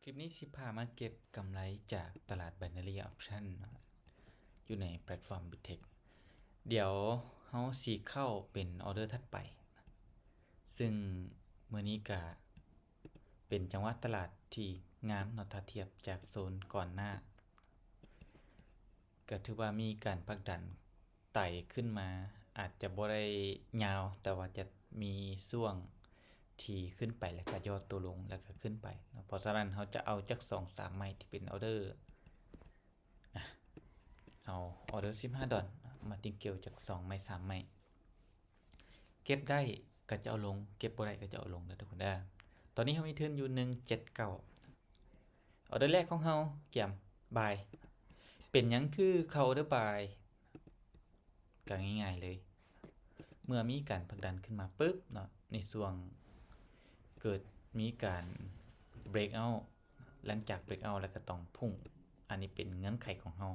คลิปนี้สิพามาเก็บกำไรจากตลาด Binary Option อยู่ในแพลตฟอร์ม Bittrex เดี๋ยวเฮาสิเข้าเป็นออเดอร์ถัดไป ซึ่งมื้อนี้ก็เป็นจังหวะตลาดที่งามเนาะถ้าเทียบจากโซนก่อนหน้า ก็ถือว่ามีการผลักดันไต่ขึ้นมา อาจจะบ่ได้ยาว แต่ว่าจะมีช่วงที่ขึ้นไปแล้วก็ย่อตัวลงแล้วก็ขึ้นไปเนาะเพราะฉะนั้นเราจะเอาจัก 2-3 ไม้ที่เป็นออเดอร์เอาออเดอร์$15มาติงเกลจาก2ไม้3ไม้เก็บได้ก็จะเอาลงเก็บบ่ได้ก็จะเอาลงเด้อทุกคนเด้อตอนนี้เรามีทุนอยู่179ออเดอร์แรกของเราเกี่ยมบายเป็นหยังคือเข้าออเดอร์บายก็ง่ายๆเลยเมื่อมีการผลักดันขึ้นมาปึ๊บเนาะในช่วงเกิดมีการ break out หลังจาก break out แล้วก็ต้องพุ่งอันนี้เป็นเงื่อนไขของเรา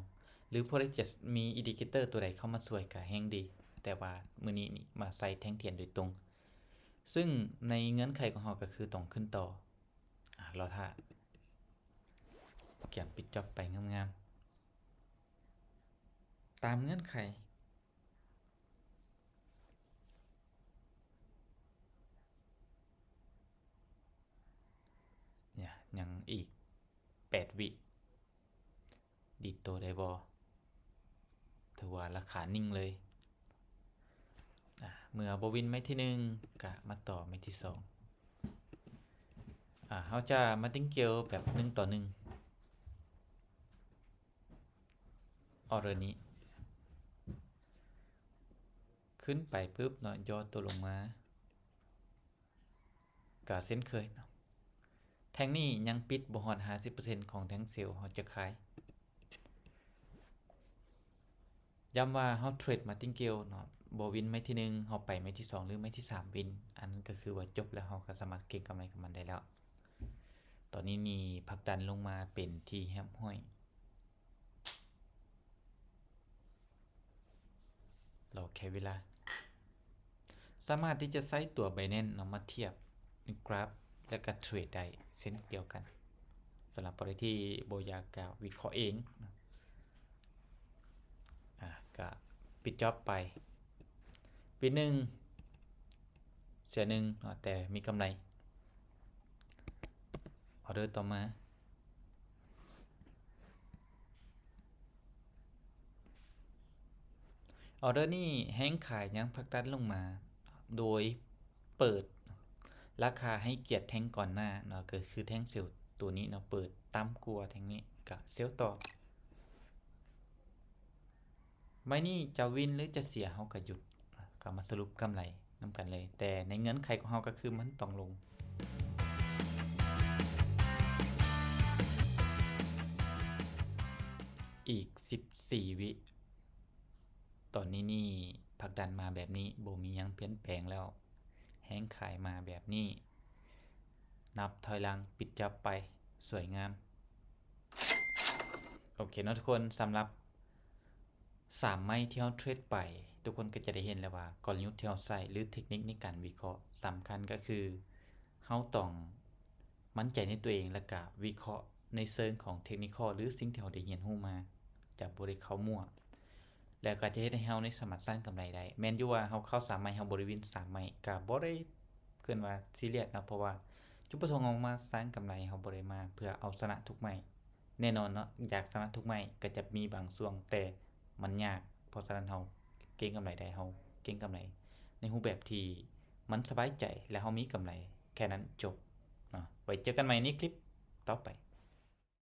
หรือพอได้จะมีอินดิเคเตอร์ตัวใดเข้ามาช่วยก็แฮงดีแต่ว่ามื้อนี้นี่มาใส่แท่งเทียนโดยตรงซึ่งในเงื่อนไขของเราก็คือต้องขึ้นต่อรอท่าเกี่ยมปิดจ็อบไปงามๆตามเงื่อนไขเนี่ยยังอีก8วิดีดตัวได้บ่ถือว่าราคานิ่งเลยเมื่อบ่วินไม้ที่1ก็มาต่อไม้ที่2เราจะมาติ้งเกลแบบ1ต่อ1ออเดอร์นี้ขึ้นไปปึ๊บเนาะย่อตัวลงมาก็เส้นเคยเนาะแท่งนี้ยังปิดบ่ฮอด 50% ของแท่งเซลล์เราจะขายย้ำว่าเราเทรดมาติ้งเกลเนาะบ่วินไม้ที่1เราไปไม้ที่2หรือไม้ที่3วินอันนั้นก็คือว่าจบแล้วเราก็สามารถเก็งกำไรกับมันได้แล้วตอนนี้นี่ผลักดันลงมาเป็นที่แฮมห้อยรอแค่เวลาสามารถที่จะใช้ตัว Binance นำมาเทียบในกราฟและก็เทรดได้เช่นเดียวกันสำหรับประเด็นที่โบอยากกล่าววิเคราะห์เองก็ปิดจ็อบไปปีหนึ่งเสีย1แต่มีกำไรออเดอร์ต่อมาออเดอร์นี้แห้งขายยังผลักดันลงมาโดยเปิดราคาให้เกียรติแท่งก่อนหน้าเนาะก็คือแท่งเซลล์ตัวนี้เนาะเปิดต่ำกว่าแท่งนี้ก็เซลล์ต่อไม้นี้จะวินหรือจะเสียเฮาก็หยุดก็มาสรุปกำไรนำกันเลยแต่ในเงื่อนไขของเฮาก็คือมันต้องลงอีก14วิตอนนี้นี่ผลักดันมาแบบนี้บ่มีหยังเปลี่ยนแปลงแล้วแห้งขายมาแบบนี้นับถอยหลังปิดจับไปสวยงามโอเคเนาะทุกคนสำหรับ3ไม้ที่เราเทรดไปทุกคนก็จะได้เห็นแล้วว่ากลยุทธ์ที่เราใช้หรือเทคนิคในการวิเคราะห์สำคัญก็คือเราต้องมั่นใจในตัวเองแล้วก็วิเคราะห์ในเชิงของเทคนิคหรือสิ่งที่เราได้เรียนรู้มาจากบ่ได้เข้ามั่วแล้วก็จะเฮ็ดให้เราในสามารถสร้างกำไรได้แม้นอยู่ว่าเราเข้า3ไม้เราบ่ได้วิน3ไม้ก็บ่ได้เกินว่าซีเรียสนะเพราะว่าจุดประสงค์ของมาสร้างกำไรเราบ่ได้มาเพื่อเอาชนะทุกไม้แน่นอนเนาะอยากชนะทุกไม้ก็จะมีบางช่วงแต่มันยากเพราะฉะนั้นเราเก็งกำไรได้เราเก็งกำไรในรูปแบบที่มันสบายใจและเรามีกำไรแค่นั้นจบเนาะไว้เจอกันใหม่ในคลิปต่อไป